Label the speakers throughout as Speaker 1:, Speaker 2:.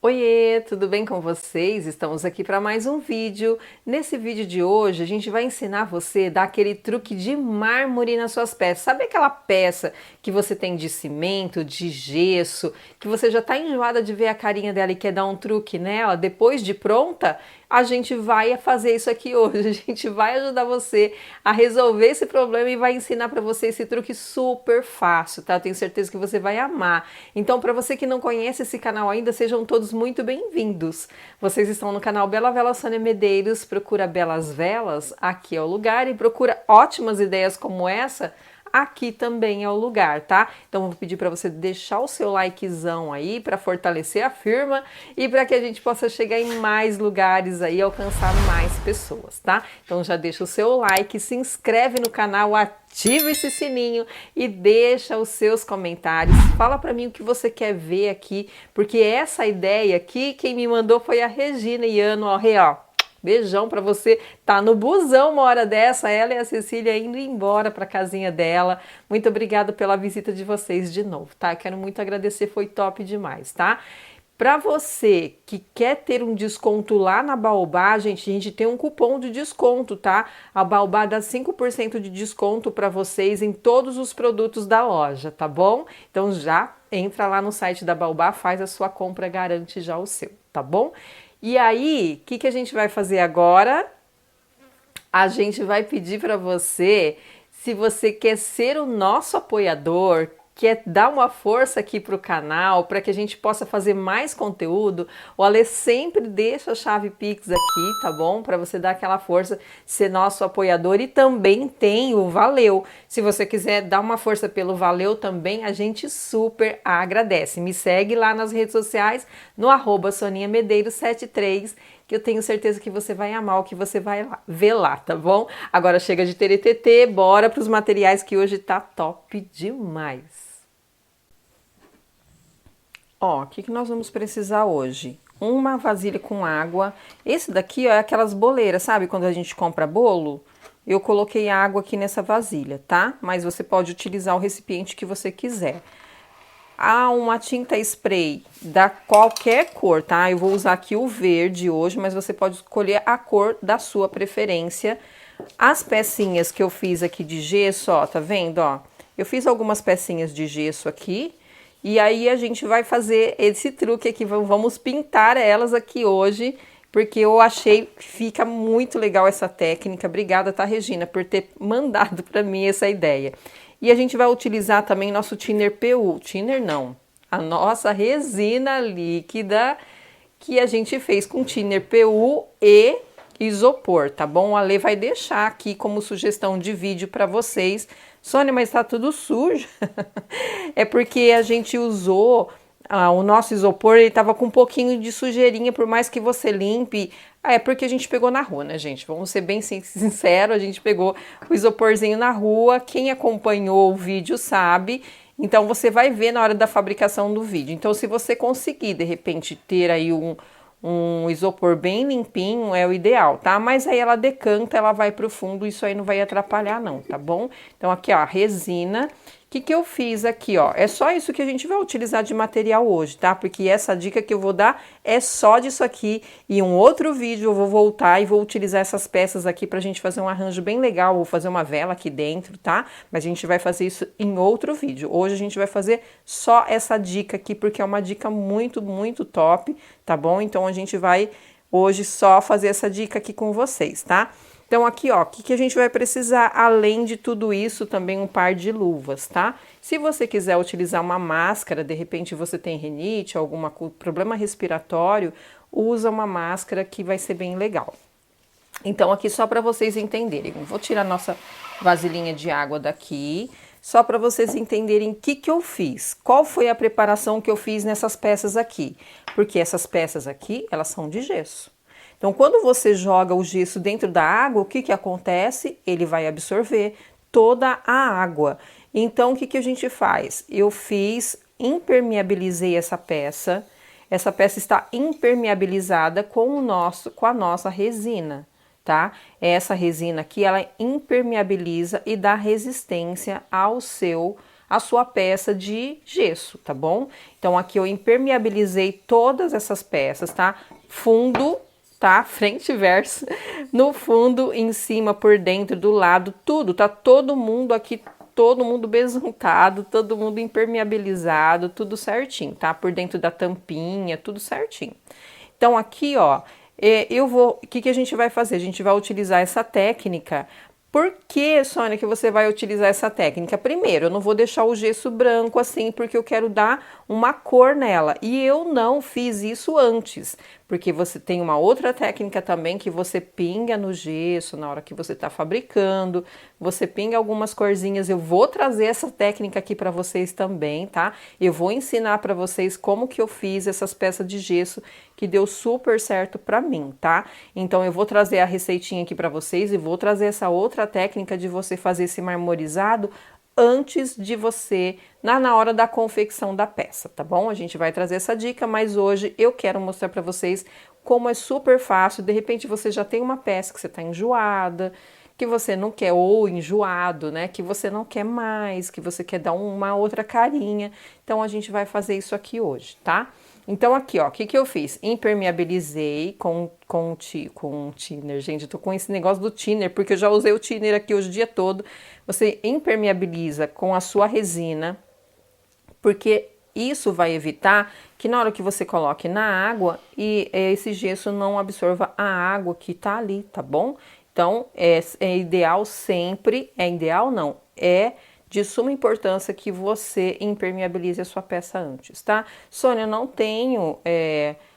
Speaker 1: Oiê, tudo bem com vocês? Estamos aqui para mais um vídeo. Nesse vídeo de hoje a gente vai ensinar você a dar aquele truque de mármore nas suas peças. Sabe aquela peça que você tem de cimento, de gesso, que você já está enjoada de ver a carinha dela e quer dar um truque nela depois de pronta? A gente vai fazer isso aqui hoje, a gente vai ajudar você a resolver esse problema e vai ensinar para você esse truque super fácil, tá? Eu tenho certeza que você vai amar. Então, para você que não conhece esse canal ainda, sejam todos muito bem-vindos. Vocês estão no canal Bela Vela Sônia Medeiros, procura Belas Velas, aqui é o lugar, e procura ótimas ideias como essa, aqui também é o lugar, tá? Então vou pedir para você deixar o seu likezão aí para fortalecer a firma e para que a gente possa chegar em mais lugares aí, alcançar mais pessoas, tá? Então já deixa o seu like, se inscreve no canal, ativa esse sininho e deixa os seus comentários. Fala para mim o que você quer ver aqui, porque essa ideia aqui, quem me mandou foi a Regina Iano, ó. Beijão pra você, tá no busão uma hora dessa, ela e a Cecília indo embora pra casinha dela. Muito obrigada pela visita de vocês de novo, tá? Eu quero muito agradecer, foi top demais, tá? Pra você que quer ter um desconto lá na Baobá, gente, a gente tem um cupom de desconto, tá? A Baobá dá 5% de desconto pra vocês em todos os produtos da loja, tá bom? Então já entra lá no site da Baobá, faz a sua compra, garante já o seu, tá bom? E aí, o que a gente vai fazer agora? A gente vai pedir para você, se você quer ser o nosso apoiador, quer dar uma força aqui para o canal, para que a gente possa fazer mais conteúdo, o Ale sempre deixa a chave Pix aqui, tá bom? Para você dar aquela força, ser nosso apoiador, e também tem o Valeu. Se você quiser dar uma força pelo Valeu também, a gente super agradece. Me segue lá nas redes sociais, no @SoniaMedeiros73, que eu tenho certeza que você vai amar o que você vai ver lá, tá bom? Agora chega de TTT, bora para os materiais que hoje tá top demais. Ó, o que nós vamos precisar hoje? Uma vasilha com água. Esse daqui, ó, é aquelas boleiras, sabe? Quando a gente compra bolo, eu coloquei água aqui nessa vasilha, tá? Mas você pode utilizar o recipiente que você quiser. Há uma tinta spray da qualquer cor, tá? Eu vou usar aqui o verde hoje, mas você pode escolher a cor da sua preferência. As pecinhas que eu fiz aqui de gesso, ó, tá vendo, ó? Eu fiz algumas pecinhas de gesso aqui. E aí a gente vai fazer esse truque aqui, vamos pintar elas aqui hoje, porque eu achei que fica muito legal essa técnica. Obrigada, tá, Regina, por ter mandado para mim essa ideia. E a gente vai utilizar também nosso thinner PU, thinner não, a nossa resina líquida que a gente fez com thinner PU e isopor, tá bom? O Ale vai deixar aqui como sugestão de vídeo para vocês. Sônia, mas tá tudo sujo. É porque a gente usou o nosso isopor, ele tava com um pouquinho de sujeirinha, por mais que você limpe. É porque a gente pegou na rua, né, gente? Vamos ser bem sinceros, a gente pegou o isoporzinho na rua. Quem acompanhou o vídeo sabe. Então você vai ver na hora da fabricação do vídeo. Então se você conseguir, de repente, ter aí um isopor bem limpinho, é o ideal, tá? Mas aí ela decanta, ela vai pro fundo, isso aí não vai atrapalhar não, tá bom? Então aqui, ó, a resina. O que eu fiz aqui, ó? É só isso que a gente vai utilizar de material hoje, tá? Porque essa dica que eu vou dar é só disso aqui. E um outro vídeo eu vou voltar e vou utilizar essas peças aqui pra gente fazer um arranjo bem legal. Vou fazer uma vela aqui dentro, tá? Mas a gente vai fazer isso em outro vídeo. Hoje a gente vai fazer só essa dica aqui, porque é uma dica muito, muito top, tá bom? Então a gente vai hoje só fazer essa dica aqui com vocês, tá? Então aqui, ó, o que a gente vai precisar, além de tudo isso, também um par de luvas, tá? Se você quiser utilizar uma máscara, de repente você tem rinite, algum problema respiratório, usa uma máscara que vai ser bem legal. Então aqui só para vocês entenderem, vou tirar nossa vasilhinha de água daqui, só para vocês entenderem o que eu fiz, qual foi a preparação que eu fiz nessas peças aqui, porque essas peças aqui, elas são de gesso. Então, quando você joga o gesso dentro da água, o que acontece? Ele vai absorver toda a água. Então, o que a gente faz? Eu impermeabilizei essa peça está impermeabilizada com a nossa resina, tá? Essa resina aqui, ela impermeabiliza e dá resistência à sua peça de gesso, tá bom? Então aqui eu impermeabilizei todas essas peças, tá? Fundo, tá? Frente e verso, no fundo, em cima, por dentro, do lado, tudo, tá todo mundo aqui, todo mundo besuntado, todo mundo impermeabilizado, tudo certinho, tá? Por dentro da tampinha, tudo certinho. Então aqui, ó, o que a gente vai fazer? A gente vai utilizar essa técnica. Por que, Sônia, que você vai utilizar essa técnica? Primeiro, eu não vou deixar o gesso branco assim, porque eu quero dar uma cor nela. E eu não fiz isso antes, porque você tem uma outra técnica também que você pinga no gesso na hora que você está fabricando. Você pinga algumas corzinhas. Eu vou trazer essa técnica aqui para vocês também, tá? Eu vou ensinar para vocês como que eu fiz essas peças de gesso que deu super certo para mim, tá? Então eu vou trazer a receitinha aqui para vocês e vou trazer essa outra técnica de você fazer esse marmorizado antes de você, na hora da confecção da peça, tá bom? A gente vai trazer essa dica, mas hoje eu quero mostrar para vocês como é super fácil. De repente você já tem uma peça que você tá enjoada, que você não quer, ou enjoado, né? Que você não quer mais, que você quer dar uma outra carinha. Então a gente vai fazer isso aqui hoje, tá? Então aqui, ó, o que eu fiz? Impermeabilizei com thinner. Gente, eu tô com esse negócio do thinner, porque eu já usei o thinner aqui hoje o dia todo. Você impermeabiliza com a sua resina, porque isso vai evitar que na hora que você coloque na água, esse gesso não absorva a água que tá ali, tá bom? Então, é ideal sempre, é ideal não, é de suma importância que você impermeabilize a sua peça antes, tá? Sônia, eu não tenho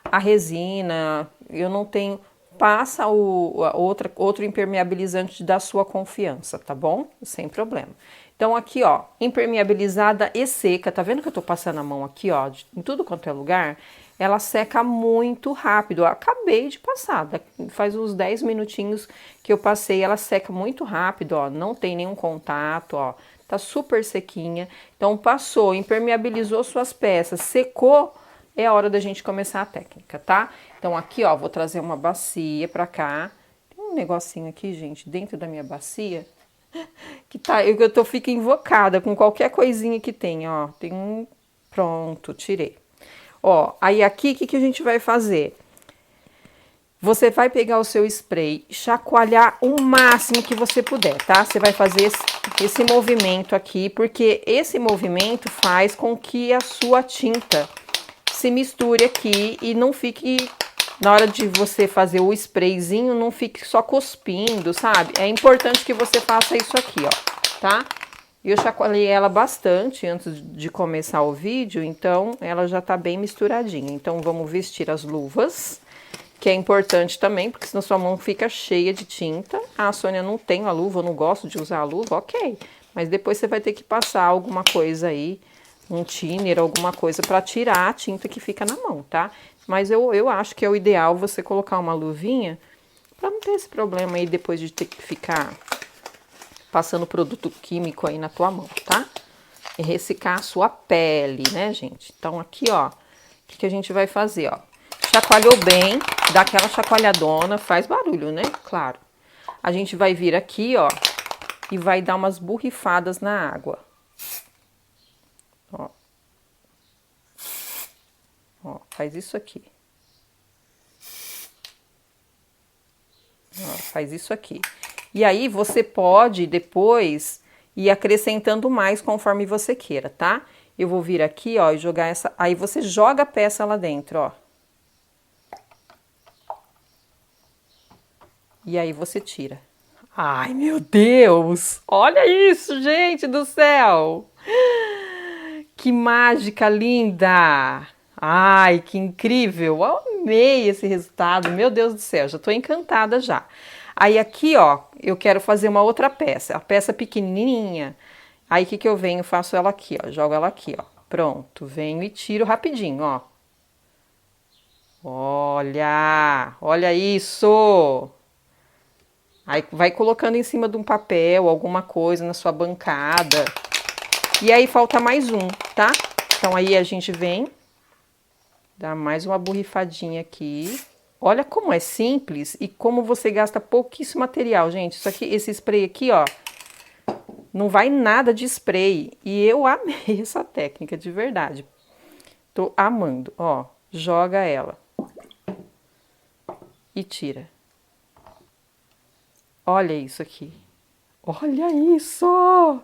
Speaker 1: a resina, eu não tenho... Passa outro impermeabilizante da sua confiança, tá bom? Sem problema. Então aqui, ó, impermeabilizada e seca, tá vendo que eu tô passando a mão aqui, ó, em tudo quanto é lugar? Ela seca muito rápido. Eu acabei de passar, faz uns 10 minutinhos que eu passei, ela seca muito rápido, ó, não tem nenhum contato, ó. Tá super sequinha. Então passou, impermeabilizou suas peças, secou, é a hora da gente começar a técnica, tá? Então aqui, ó, vou trazer uma bacia pra cá. Tem um negocinho aqui, gente, dentro da minha bacia, que tá, fico invocada com qualquer coisinha que tem, ó. Tem um, pronto, tirei. Ó, aí aqui, o que a gente vai fazer? Você vai pegar o seu spray, chacoalhar o máximo que você puder, tá? Você vai fazer esse movimento aqui, porque esse movimento faz com que a sua tinta se misture aqui e não fique, na hora de você fazer o sprayzinho, não fique só cuspindo, sabe? É importante que você faça isso aqui, ó, tá? Eu chacoalhei ela bastante antes de começar o vídeo, então ela já tá bem misturadinha. Então vamos vestir as luvas, que é importante também, porque senão sua mão fica cheia de tinta. Ah, Sônia, não tenho a luva, eu não gosto de usar a luva, ok. Mas depois você vai ter que passar alguma coisa aí, um thinner, alguma coisa para tirar a tinta que fica na mão, tá? Mas eu acho que é o ideal você colocar uma luvinha para não ter esse problema aí depois de ter que ficar passando produto químico aí na tua mão, tá? E ressecar a sua pele, né, gente? Então aqui, ó, o que a gente vai fazer, ó? Chacoalhou bem, dá aquela chacoalhadona, faz barulho, né? Claro. A gente vai vir aqui, ó, e vai dar umas borrifadas na água. Ó. Ó, faz isso aqui. Ó, faz isso aqui. E aí você pode depois ir acrescentando mais conforme você queira, tá? Eu vou vir aqui, ó, e jogar essa... Aí você joga a peça lá dentro, ó. E aí você tira. Ai, meu Deus! Olha isso, gente do céu! Que mágica linda! Ai, que incrível! Eu amei esse resultado, meu Deus do céu, já tô encantada já. Aí aqui, ó, eu quero fazer uma outra peça, a peça pequenininha. Aí o que eu venho, faço ela aqui, ó, jogo ela aqui, ó. Pronto, venho e tiro rapidinho, ó. Olha isso! Aí vai colocando em cima de um papel, alguma coisa na sua bancada. E aí falta mais um, tá? Então aí a gente vem, dá mais uma borrifadinha aqui. Olha como é simples e como você gasta pouquíssimo material, gente. Isso aqui, esse spray aqui, ó, não vai nada de spray. E eu amei essa técnica, de verdade. Tô amando, ó. Joga ela. E tira. Olha isso aqui. Olha isso!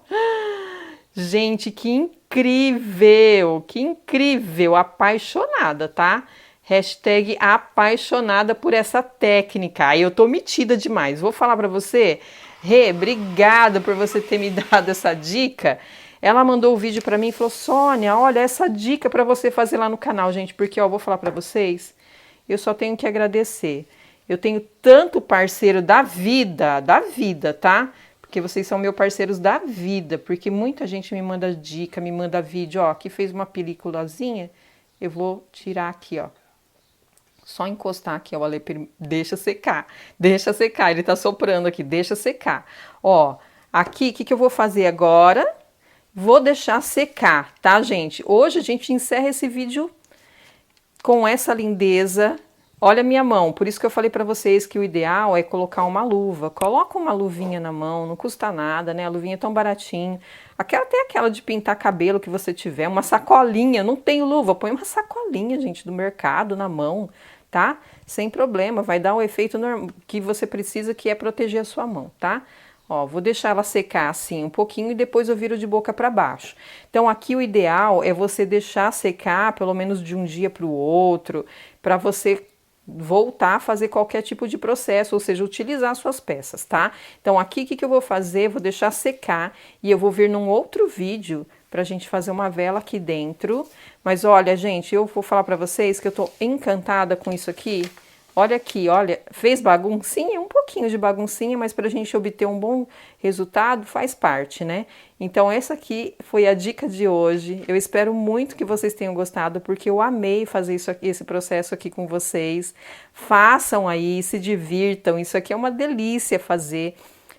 Speaker 1: Gente, que incrível! Que incrível! Apaixonada, tá? Hashtag apaixonada por essa técnica. Aí eu tô metida demais. Vou falar pra você, Rê, obrigada por você ter me dado essa dica. Ela mandou o vídeo pra mim e falou: Sônia, olha essa dica pra você fazer lá no canal, gente. Porque, ó, vou falar pra vocês, eu só tenho que agradecer. Eu tenho tanto parceiro da vida, tá? Porque vocês são meus parceiros da vida, porque muita gente me manda dica, me manda vídeo, ó, aqui fez uma peliculazinha, eu vou tirar aqui, ó. Só encostar aqui, ó, deixa secar, ele tá soprando aqui, deixa secar. Ó, aqui, o que eu vou fazer agora? Vou deixar secar, tá, gente? Hoje a gente encerra esse vídeo com essa lindeza. Olha a minha mão, por isso que eu falei pra vocês que o ideal é colocar uma luva. Coloca uma luvinha na mão, não custa nada, né? A luvinha é tão baratinho. Até aquela de pintar cabelo que você tiver, uma sacolinha, não tenho luva, põe uma sacolinha, gente, do mercado na mão, tá? Sem problema, vai dar o efeito que você precisa, que é proteger a sua mão, tá? Ó, vou deixar ela secar assim um pouquinho e depois eu viro de boca para baixo. Então aqui o ideal é você deixar secar pelo menos de um dia para o outro, para você voltar a fazer qualquer tipo de processo, ou seja, utilizar suas peças, tá? Então aqui o que eu vou fazer? Vou deixar secar e eu vou vir num outro vídeo pra gente fazer uma vela aqui dentro. Mas olha, gente, eu vou falar pra vocês que eu tô encantada com isso aqui. Olha aqui, olha, fez baguncinha, um pouquinho de baguncinha, mas para a gente obter um bom resultado faz parte, né? Então essa aqui foi a dica de hoje. Eu espero muito que vocês tenham gostado, porque eu amei fazer isso aqui, esse processo aqui com vocês. Façam aí, se divirtam, isso aqui é uma delícia fazer.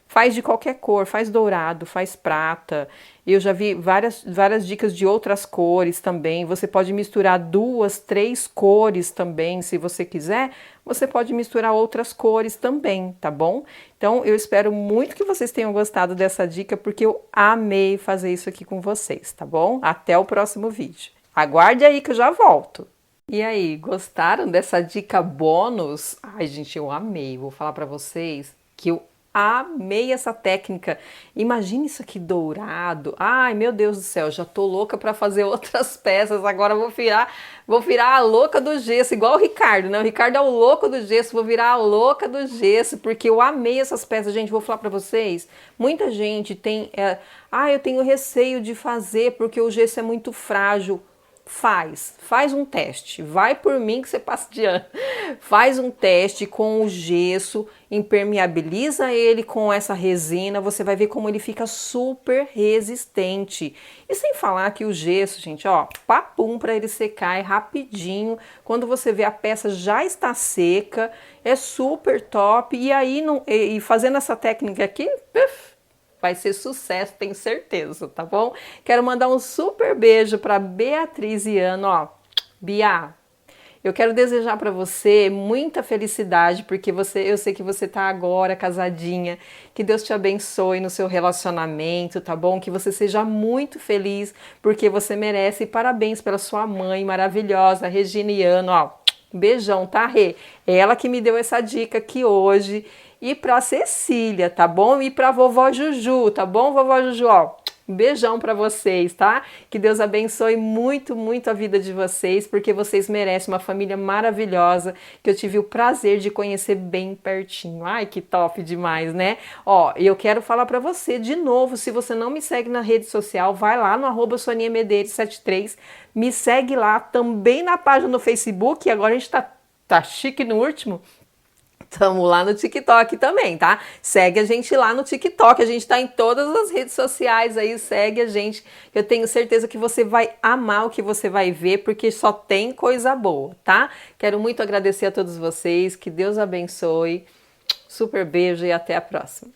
Speaker 1: Faz de qualquer cor, faz dourado, faz prata. Eu já vi várias dicas de outras cores também. Você pode misturar 2, 3 cores também, se você quiser. Você pode misturar outras cores também, tá bom? Então, eu espero muito que vocês tenham gostado dessa dica, porque eu amei fazer isso aqui com vocês, tá bom? Até o próximo vídeo. Aguarde aí que eu já volto. E aí, gostaram dessa dica bônus? Ai, gente, eu amei. Vou falar pra vocês que eu amei essa técnica. Imagine isso aqui dourado. Ai, meu Deus do céu, já tô louca para fazer outras peças. Agora vou virar a louca do gesso, igual o Ricardo, né? O Ricardo é o louco do gesso, vou virar a louca do gesso, porque eu amei essas peças. Gente, vou falar para vocês, muita gente tem, eu tenho receio de fazer porque o gesso é muito frágil. Faz um teste, vai por mim que você passa de ano. Faz um teste com o gesso, impermeabiliza ele com essa resina, você vai ver como ele fica super resistente. E sem falar que o gesso, gente, ó, papum para ele secar, é rapidinho. Quando você vê a peça já está seca, é super top. E aí, e fazendo essa técnica aqui, vai ser sucesso, tenho certeza, tá bom? Quero mandar um super beijo para Beatriz e Ana, ó. Bia, eu quero desejar para você muita felicidade, porque eu sei que você tá agora casadinha. Que Deus te abençoe no seu relacionamento, tá bom? Que você seja muito feliz, porque você merece. E parabéns pela sua mãe maravilhosa, Regina e Ana, ó. Beijão, tá, Rê? Ela que me deu essa dica aqui hoje. E pra Cecília, tá bom? E pra vovó Juju, tá bom, vovó Juju? Ó, um beijão pra vocês, tá? Que Deus abençoe muito, muito a vida de vocês, porque vocês merecem uma família maravilhosa, que eu tive o prazer de conhecer bem pertinho. Ai, que top demais, né? Ó, e eu quero falar pra você de novo, se você não me segue na rede social, vai lá no @SoniaMedeiros73, me segue lá, também na página no Facebook, agora a gente tá chique no último. Tamo lá no TikTok também, tá? Segue a gente lá no TikTok, a gente tá em todas as redes sociais aí, segue a gente. Eu tenho certeza que você vai amar o que você vai ver, porque só tem coisa boa, tá? Quero muito agradecer a todos vocês, que Deus abençoe. Super beijo e até a próxima.